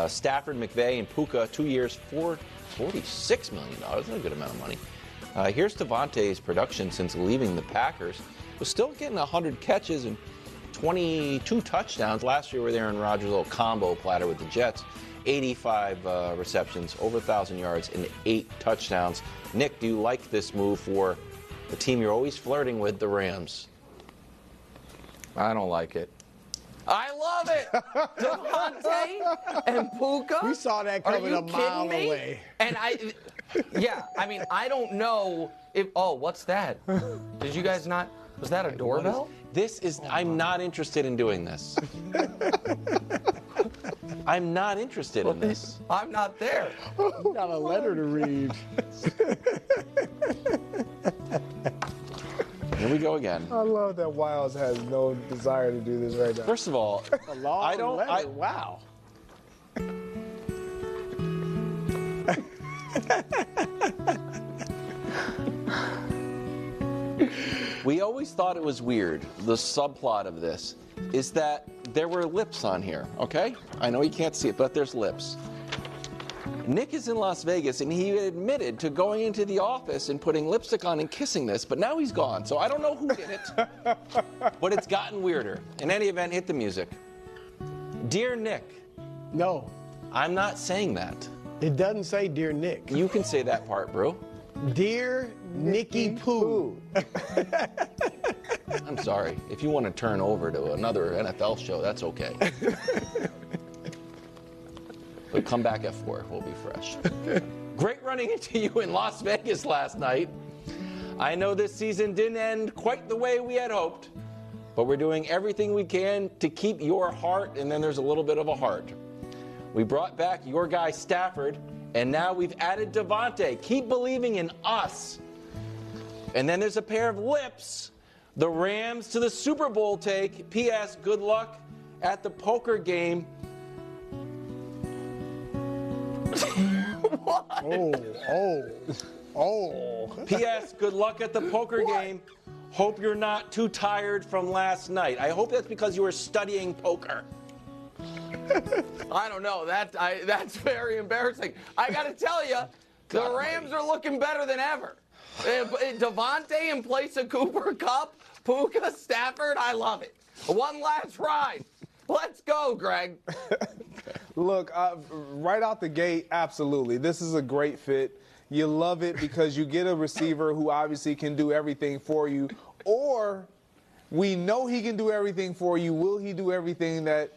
Stafford, McVay, and Puka, 2 years, $46 million. That's a good amount of money. Here's Davante's production since leaving the Packers. Was still getting 100 catches and 22 touchdowns. Last year with Aaron Rodgers, a little combo platter with the Jets. 85 receptions, over 1,000 yards, and 8 touchdowns. Nick, do you like this move for the team you're always flirting with, the Rams? I don't like it. I love it. Davante and Puka. We saw that coming a mile away. And I mean, I don't know if. Oh, what's that? Did you guys not? Was that a doorbell? This is. I'm not interested in doing this. I'm not interested in this. I'm not there. You got a letter to read. Here we go again. I love that Wiles has no desire to do this right now. First of all, a long letter. Wow. We always thought it was weird. The subplot of this is that there were lips on here, okay? I know you can't see it, but there's lips. Nick is in Las Vegas, and he admitted to going into the office and putting lipstick on and kissing this, but now he's gone, so I don't know who did it, but it's gotten weirder. In any event, hit the music. Dear Nick. No. I'm not saying that. It doesn't say Dear Nick. You can say that part, bro. Dear Nicky Poo. I'm sorry. If you want to turn over to another NFL show, that's okay. But come back at 4. We'll be fresh. Great running into you in Las Vegas last night. I know this season didn't end quite the way we had hoped, but we're doing everything we can to keep your heart, and then there's a little bit of a heart. We brought back your guy Stafford, and now we've added Davante. Keep believing in us. And then there's a pair of lips. The Rams to the Super Bowl take. P.S. Good luck at the poker game. What? Oh. P.S. Good luck at the poker game. Hope you're not too tired from last night. I hope that's because you were studying poker. I don't know. That's very embarrassing. I got to tell you, the Rams are looking better than ever. Davante in place of Cooper Kupp, Puka, Stafford, I love it. One last ride. Let's go, Greg. Look, right out the gate, absolutely. This is a great fit. You love it because you get a receiver who obviously can do everything for you, or we know he can do everything for you. Will he do everything that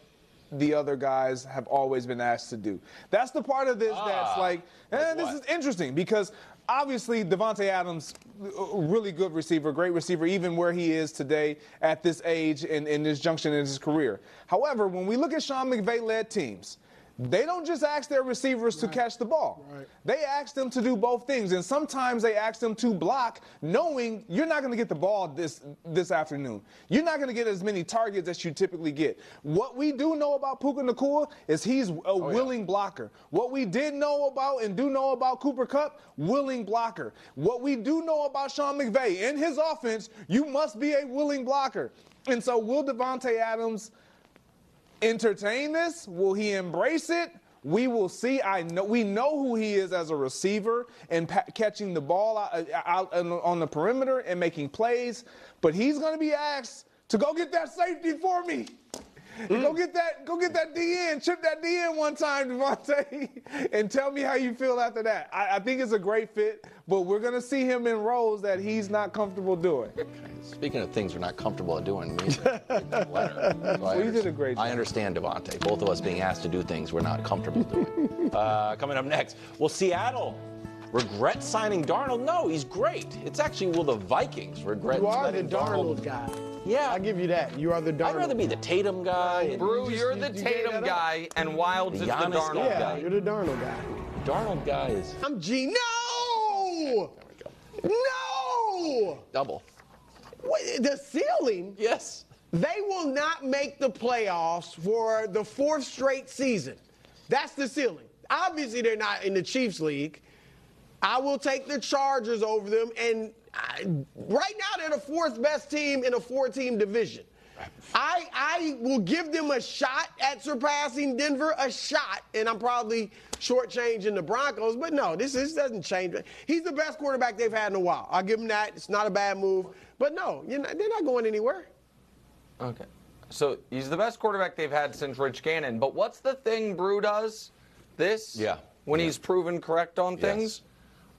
the other guys have always been asked to do? That's the part of this that's like this is interesting because obviously Davante Adams, really good receiver, great receiver, even where he is today at this age and in this junction in his career. However, when we look at Sean McVay-led teams, they don't just ask their receivers to catch the ball. Right. They ask them to do both things, and sometimes they ask them to block, knowing you're not going to get the ball this afternoon. You're not going to get as many targets as you typically get. What we do know about Puka Nacua is he's a willing blocker. What we did know about and do know about Cooper Kupp, willing blocker. What we do know about Sean McVay, in his offense, you must be a willing blocker. And so will Davante Adams entertain this? Will he embrace it? We will see. We know who he is as a receiver and catching the ball out on the perimeter and making plays. But he's going to be asked to go get that safety for me. Go get that D in. Chip that D in one time, Davante, and tell me how you feel after that. I think it's a great fit, but we're going to see him in roles that he's not comfortable doing. Speaking of things we're not comfortable doing, we letter. So you did a great job. I understand, Davante. Both of us being asked to do things we're not comfortable doing. Coming up next, will Seattle regret signing Darnold? No, he's great. It's actually, will the Vikings regret signing Darnold? You are the Darnold guy. Yeah. I'll give you that. You are the Darnold guy. I'd rather be the Tatum guy. Brew, you're the Tatum guy, and Wilds is the Darnold guy. Yeah, you're the Darnold guy. Darnold guy is... I'm G. No! There we go. No! Double. Wait, the ceiling? Yes. They will not make the playoffs for the 4th straight season. That's the ceiling. Obviously, they're not in the Chiefs League. I will take the Chargers over them, and right now they're the 4th best team in a 4-team division. I will give them a shot at surpassing Denver, a shot, and I'm probably shortchanging the Broncos. But no, this doesn't change. He's the best quarterback they've had in a while. I'll give him that. It's not a bad move. But no, they're not going anywhere. Okay. So he's the best quarterback they've had since Rich Gannon. But what's the thing Brew does? When he's proven correct on things?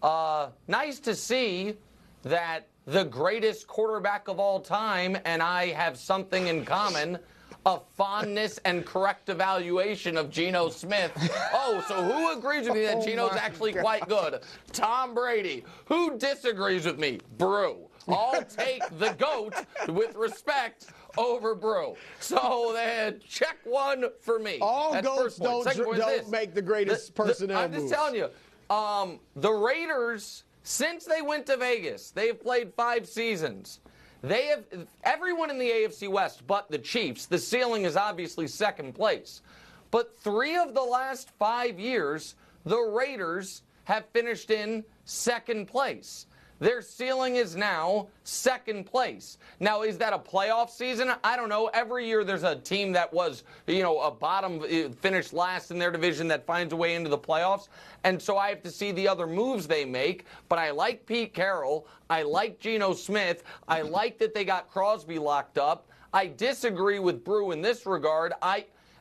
Nice to see that the greatest quarterback of all time and I have something in common, a fondness and correct evaluation of Geno Smith. Oh, so who agrees with me that Geno's actually quite good? Tom Brady. Who disagrees with me? Brew. I'll take the GOAT with respect over Brew. So then check one for me. All GOATs don't make the greatest personnel I'm just telling you, the Raiders, since they went to Vegas, they've played 5 seasons. They have everyone in the AFC West but the Chiefs. The ceiling is obviously second place. But 3 of the last 5 years, the Raiders have finished in second place. Their ceiling is now second place. Now, is that a playoff season? I don't know. Every year there's a team that was, a bottom, finished last in their division that finds a way into the playoffs. And so I have to see the other moves they make. But I like Pete Carroll. I like Geno Smith. I like that they got Crosby locked up. I disagree with Brew in this regard.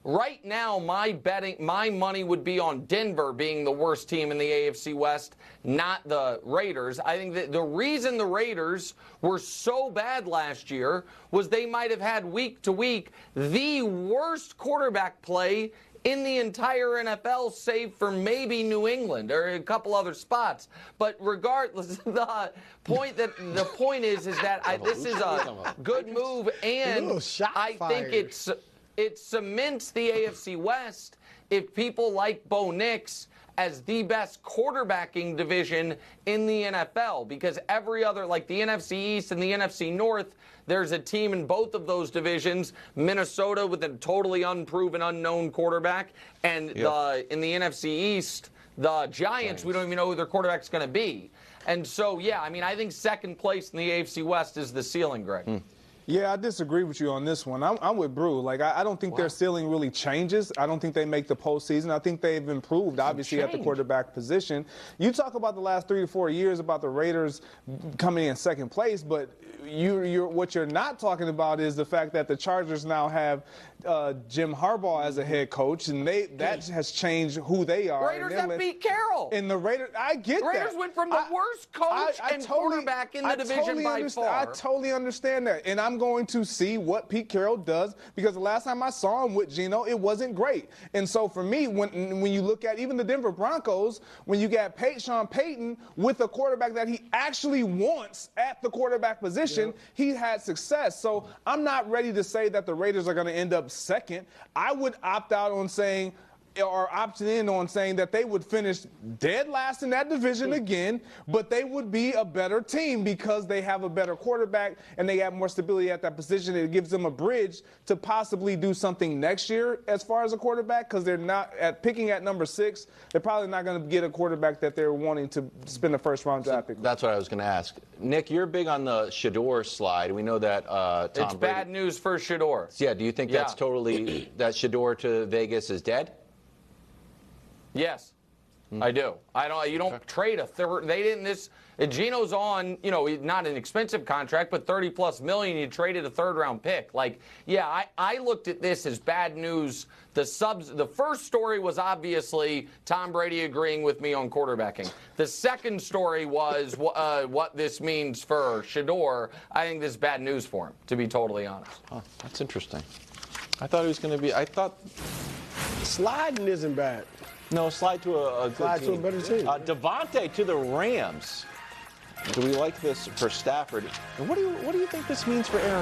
Right now, my money would be on Denver being the worst team in the AFC West, not the Raiders. I think that the reason the Raiders were so bad last year was they might have had week to week the worst quarterback play in the entire NFL, save for maybe New England or a couple other spots. But regardless, the point is that this is a good move, and I think it cements the AFC West if people like Bo Nix as the best quarterbacking division in the NFL, because every other, like the NFC East and the NFC North, there's a team in both of those divisions, Minnesota with a totally unproven, unknown quarterback, and in the NFC East, the Giants, we don't even know who their quarterback's going to be. And so, I think second place in the AFC West is the ceiling, Greg. Yeah, I disagree with you on this one. I'm with Brew. Like, I don't think their ceiling really changes. I don't think they make the postseason. I think they've improved, obviously, at the quarterback position. You talk about the last 3 to 4 years about the Raiders coming in second place, but what you're not talking about is the fact that the Chargers now have Jim Harbaugh as a head coach, and that has changed who they are. Raiders have beat Carroll. And the Raiders, I get that. Raiders went from the worst coach and quarterback in the division by far. I totally understand that, and I'm going to see what Pete Carroll does, because the last time I saw him with Geno, it wasn't great. And so for me, when you look at even the Denver Broncos, when you got Sean Payton with a quarterback that he actually wants at the quarterback position, he had success. So I'm not ready to say that the Raiders are going to end up second. I would opt out on saying, or opted in on saying, that they would finish dead last in that division again, but they would be a better team because they have a better quarterback and they have more stability at that position. It gives them a bridge to possibly do something next year as far as a quarterback, because they're not picking at number 6. They're probably not going to get a quarterback that they're wanting to spend a first-round draft pick. That's what I was going to ask. Nick, you're big on the Shador slide. We know that Tom It's Brady. bad news for Shador. Yeah, do you think that's totally that Shador to Vegas is dead? Yes, I do. You don't trade a third. They didn't. Geno's on, not an expensive contract, but $30+ million. You traded a third-round pick. I looked at this as bad news. The first story was obviously Tom Brady agreeing with me on quarterbacking. The second story was what this means for Shador. I think this is bad news for him, to be totally honest. Oh, that's interesting. I thought he was going to be. Sliding isn't bad. No, slide to a good Slide team. to a better team. Davante to the Rams. Do we like this for Stafford? And what do you think this means for Aaron